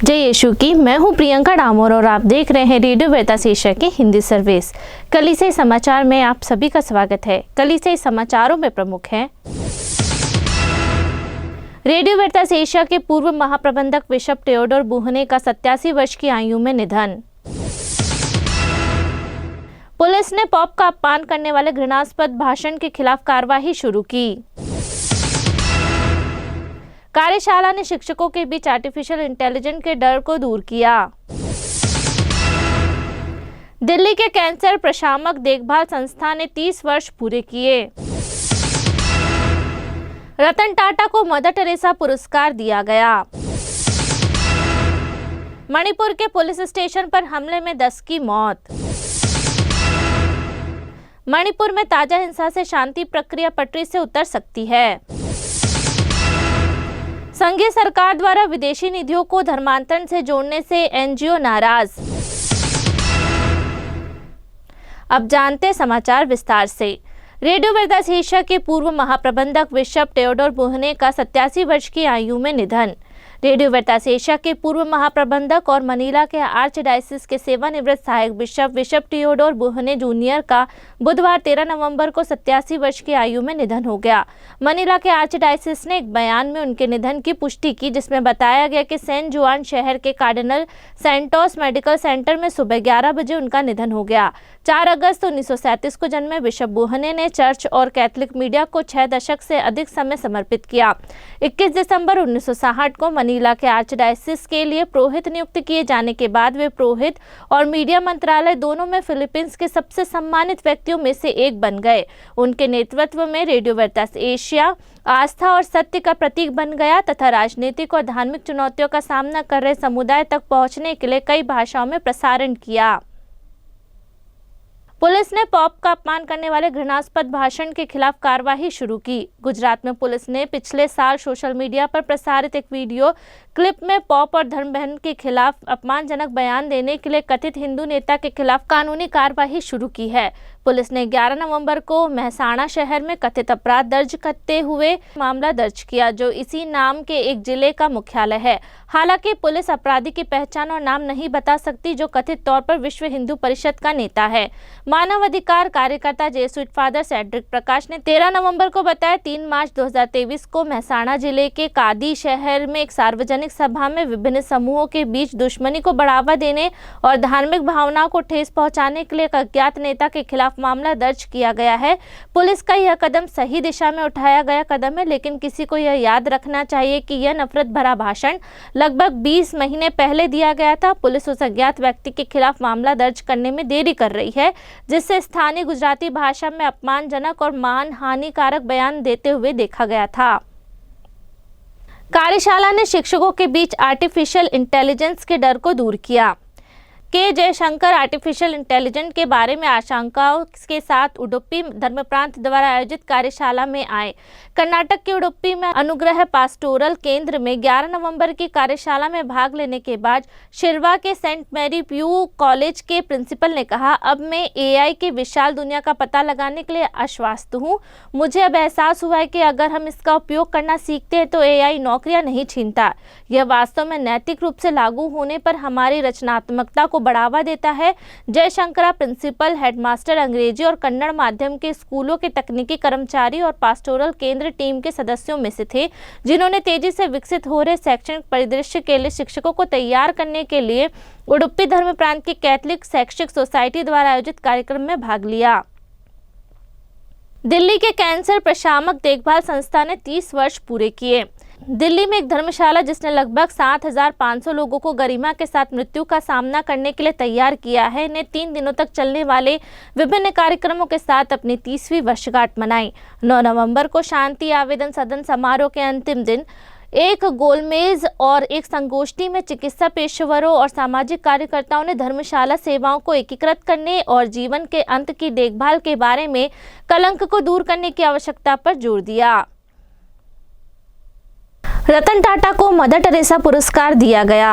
जय यीशु की। मैं हूं प्रियंका डामोर और आप देख रहे हैं रेडियो वेरतास एशिया की हिंदी सर्विस। कलीसिया समाचार में आप सभी का स्वागत है। कलीसिया समाचारों में प्रमुख हैं। रेडियो वेरतास एशिया के पूर्व महाप्रबंधक बिशप टेओडोर बुहने का 87 वर्ष की आयु में निधन। पुलिस ने पॉप का अपमान करने वाले घृणास्पद भाषण के खिलाफ कार्रवाई शुरू की। कार्यशाला ने शिक्षकों के बीच आर्टिफिशियल इंटेलिजेंस के डर को दूर किया। दिल्ली के कैंसर प्रशामक देखभाल संस्था ने 30 वर्ष पूरे किए। रतन टाटा को मदर टेरेसा पुरस्कार दिया गया। मणिपुर के पुलिस स्टेशन पर हमले में 10 की मौत। मणिपुर में ताजा हिंसा से शांति प्रक्रिया पटरी से उतर सकती है। संघीय सरकार द्वारा विदेशी निधियों को धर्मांतरण से जोड़ने से एनजीओ नाराज। अब जानते समाचार विस्तार से। रेडियो वेरतास एशिया के पूर्व महाप्रबंधक बिशप टेओडोर बुहने का 87 वर्ष की आयु में निधन। रेडियो वेरतास एशिया के पूर्व महाप्रबंधक और मनीला के आर्चडायसिस के सेवानिवृत्त सहायक बिशप टेओडोर बुहने जूनियर का बुधवार 13 नवंबर को 87 वर्ष की आयु में निधन हो गया। मनीला के आर्चडायसिस ने एक बयान में उनके निधन की पुष्टि की, जिसमें बताया गया कि सेंट जुआन शहर के कार्डिनल सेंटोस मेडिकल सेंटर में सुबह 11 बजे उनका निधन हो गया। 4 अगस्त 1937 को जन्मे बिशप बुहने ने चर्च और कैथोलिक मीडिया को 6 दशक से अधिक समय समर्पित किया। 21 दिसंबर 1960 को मनीला के आर्चडायसिस के लिए पुरोहित नियुक्त किए जाने के बाद वे पुरोहित और मीडिया मंत्रालय दोनों में फिलीपींस के सबसे सम्मानित व्यक्तियों में से एक बन गए। उनके नेतृत्व में रेडियो वेरतास एशिया आस्था और सत्य का प्रतीक बन गया तथा राजनीतिक और धार्मिक चुनौतियों का सामना कर रहे समुदाय तक पहुंचने के लिए कई भाषाओं में प्रसारण किया। पुलिस ने पॉप का अपमान करने वाले घृणास्पद भाषण के खिलाफ कार्रवाई शुरू की। गुजरात में पुलिस ने पिछले साल सोशल मीडिया पर प्रसारित एक वीडियो क्लिप में पॉप और धर्म बहन के खिलाफ अपमानजनक बयान देने के लिए कथित हिंदू नेता के खिलाफ कानूनी कार्रवाई शुरू की है। पुलिस ने 11 नवंबर को महसाणा शहर में कथित अपराध दर्ज करते हुए मामला दर्ज किया, जो इसी नाम के एक जिले का मुख्यालय है। हालांकि पुलिस अपराधी की पहचान और नाम नहीं बता सकती, जो कथित तौर पर विश्व हिंदू परिषद का नेता है। मानवाधिकार कार्यकर्ता जेसुइट फादर सेड्रिक प्रकाश ने 13 नवंबर को बताया 3 मार्च 2023 को महसाणा जिले के कादी शहर में एक सार्वजनिक सभा में विभिन्न समूहों के बीच दुश्मनी को बढ़ावा देने और धार्मिक भावनाओं को ठेस पहुंचाने के लिए एक अज्ञात नेता के खिलाफ मामला दर्ज किया गया है। पुलिस का यह कदम सही दिशा में उठाया गया कदम है, लेकिन किसी को यह याद रखना चाहिए कि यह नफरत भरा भाषण लगभग 20 महीने पहले दिया गया था। पुलिस उस अज्ञात व्यक्ति के खिलाफ मामला दर्ज करने में देरी कर रही है, जिससे स्थानीय गुजराती भाषा में अपमानजनक और मान हानिकारक बयान देते हुए देखा गया था। कार्यशाला ने शिक्षकों के बीच आर्टिफिशियल इंटेलिजेंस के डर को दूर किया। के जयशंकर आर्टिफिशियल इंटेलिजेंस के बारे में आशंकाओं के साथ उडुपी धर्म प्रांत द्वारा आयोजित कार्यशाला में आए। कर्नाटक के उडुपी में अनुग्रह पास्टोरल केंद्र में 11 नवंबर की कार्यशाला में भाग लेने के बाद शिरवा के सेंट मैरी प्यू कॉलेज के प्रिंसिपल ने कहा, अब मैं एआई की विशाल दुनिया का पता लगाने के लिए आश्वस्त हूँ। मुझे अब एहसास हुआ है कि अगर हम इसका उपयोग करना सीखते हैं तो एआई नौकरियां नहीं छीनता। यह वास्तव में नैतिक रूप से लागू होने पर हमारी रचनात्मकता को बढ़ावा देता है। जयशंकरा प्रिंसिपल, हेडमास्टर, अंग्रेजी और कन्नड़ माध्यम के स्कूलों के तकनीकी कर्मचारी और पास्टोरल केंद्र टीम के सदस्यों में से थे, जिन्होंने तेजी से विकसित हो रहे शैक्षणिक परिदृश्य के लिए शिक्षकों को तैयार करने के लिए उडुपी धर्म प्रांत की कैथोलिक शैक्षिक सोसाइटी द्वारा आयोजित कार्यक्रम में भाग लिया। दिल्ली के कैंसर प्रशामक देखभाल संस्था ने 30 वर्ष पूरे किए। दिल्ली में एक धर्मशाला जिसने लगभग 7,500 लोगों को गरिमा के साथ मृत्यु का सामना करने के लिए तैयार किया है, ने 3 दिनों तक चलने वाले विभिन्न कार्यक्रमों के साथ अपनी 30वीं वर्षगांठ मनाई। 9 नवंबर को शांति आवेदन सदन समारोह के अंतिम दिन एक गोलमेज और एक संगोष्ठी में चिकित्सा पेशेवरों और सामाजिक कार्यकर्ताओं ने धर्मशाला सेवाओं को एकीकृत करने और जीवन के अंत की देखभाल के बारे में कलंक को दूर करने की आवश्यकता पर जोर दिया। रतन टाटा को मदर टेरेसा पुरस्कार दिया गया।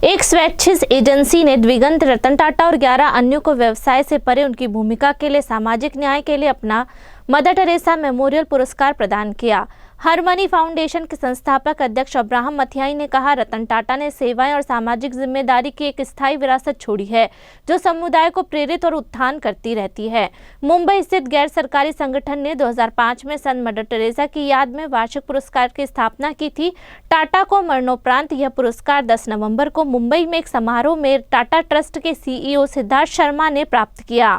एक स्वैच्छिक एजेंसी ने दिवंगत रतन टाटा और 11 अन्यों को व्यवसाय से परे उनकी भूमिका के लिए सामाजिक न्याय के लिए अपना मदर टेरेसा मेमोरियल पुरस्कार प्रदान किया। हरमनी फाउंडेशन के संस्थापक अध्यक्ष अब्राहम मथियाई ने कहा, रतन टाटा ने सेवाएं और सामाजिक जिम्मेदारी की एक स्थायी विरासत छोड़ी है जो समुदाय को प्रेरित और उत्थान करती रहती है। मुंबई स्थित गैर सरकारी संगठन ने 2005 में संत मदर टेरेसा की याद में वार्षिक पुरस्कार की स्थापना की थी। टाटा को मरणोपरांत यह पुरस्कार 10 नवंबर को मुंबई में एक समारोह में टाटा ट्रस्ट के CEO सिद्धार्थ शर्मा ने प्राप्त किया।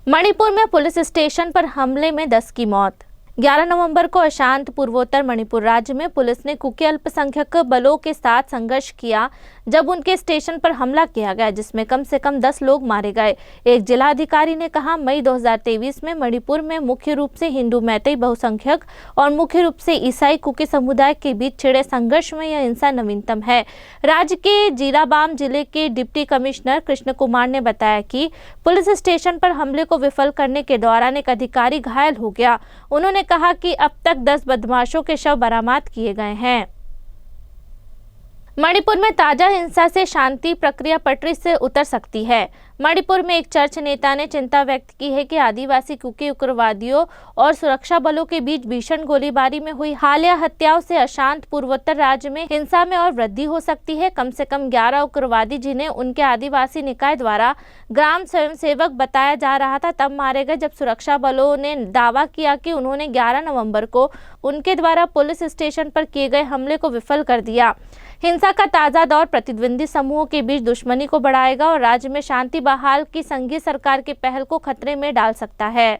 मणिपुर में पुलिस स्टेशन पर हमले में 10 की मौत। 11 नवंबर को अशांत पूर्वोत्तर मणिपुर राज्य में पुलिस ने कुकी अल्पसंख्यक बलों के साथ संघर्ष किया जब उनके स्टेशन पर हमला किया गया, जिसमें कम से कम 10 लोग मारे गए। एक जिला अधिकारी ने कहा, मई 2023 में मणिपुर में मुख्य रूप से हिंदू मैतेई बहुसंख्यक और मुख्य रूप से ईसाई कुकी समुदाय के बीच छिड़े संघर्ष में यह हिंसा नवीनतम है। राज्य के जीराबाम जिले के डिप्टी कमिश्नर कृष्ण कुमार ने बताया कि पुलिस स्टेशन पर हमले को विफल करने के दौरान एक अधिकारी घायल हो गया। उन्होंने कहा कि अब तक 10 बदमाशों के शव बरामद किए गए हैं। मणिपुर में ताजा हिंसा से शांति प्रक्रिया पटरी से उतर सकती है। मणिपुर में एक चर्च नेता ने चिंता व्यक्त की है कि आदिवासी कुकी उग्रवादियों और सुरक्षा बलों के बीच भीषण गोलीबारी में हुई हालिया हत्याओं से अशांत पूर्वोत्तर राज्य में हिंसा में और वृद्धि हो सकती है। कम से कम 11 उग्रवादी, जिन्हें उनके आदिवासी निकाय द्वारा ग्राम स्वयंसेवक बताया जा रहा था, तब मारे गए जब सुरक्षा बलों ने दावा किया कि उन्होंने 11 नवंबर को उनके द्वारा पुलिस स्टेशन पर किए गए हमले को विफल कर दिया। हिंसा का ताजा दौर प्रतिद्वंदी समूहों के बीच दुश्मनी को बढ़ाएगा और राज्य में शांति बहाल की संघीय सरकार की पहल को खतरे में डाल सकता है।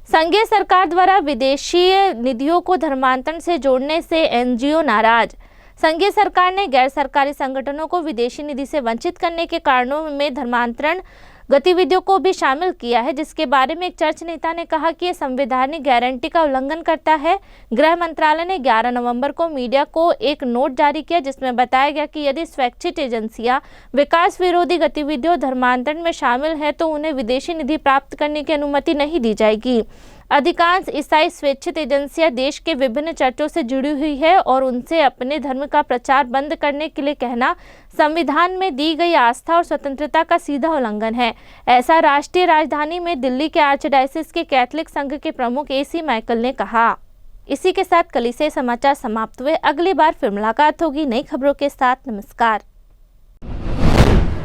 संघीय सरकार द्वारा विदेशी निधियों को धर्मांतरण से जोड़ने से NGO नाराज। संघीय सरकार ने गैर सरकारी संगठनों को विदेशी निधि से वंचित करने के कारणों में धर्मांतरण गतिविधियों को भी शामिल किया है, जिसके बारे में एक चर्च नेता ने कहा कि यह संवैधानिक गारंटी का उल्लंघन करता है। गृह मंत्रालय ने 11 नवंबर को मीडिया को एक नोट जारी किया जिसमें बताया गया कि यदि स्वैच्छिक एजेंसियां विकास विरोधी गतिविधियों धर्मांतरण में शामिल है तो उन्हें विदेशी निधि प्राप्त करने की अनुमति नहीं दी जाएगी। अधिकांश ईसाई स्वैच्छिक एजेंसियां देश के विभिन्न चर्चों से जुड़ी हुई है और उनसे अपने धर्म का प्रचार बंद करने के लिए कहना संविधान में दी गई आस्था और स्वतंत्रता का सीधा उल्लंघन है। ऐसा राष्ट्रीय राजधानी में दिल्ली के आर्चडायसिस के कैथोलिक संघ के प्रमुख AC माइकल ने कहा। इसी के साथ कलीसिया समाचार समाप्त हुए। अगली बार फिर मुलाकात होगी नई खबरों के साथ। नमस्कार।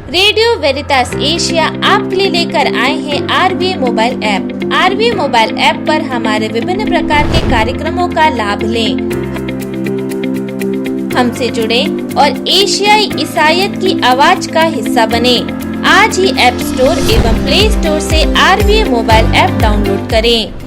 रेडियो वेरितास एशिया आपके लिए लेकर आए हैं RVA mobile app. RVA mobile app पर हमारे विभिन्न प्रकार के कार्यक्रमों का लाभ लें, हमसे जुड़ें और एशियाई ईसाईयत की आवाज का हिस्सा बने। आज ही ऐप स्टोर एवं प्ले स्टोर से RVA मोबाइल ऐप डाउनलोड करें।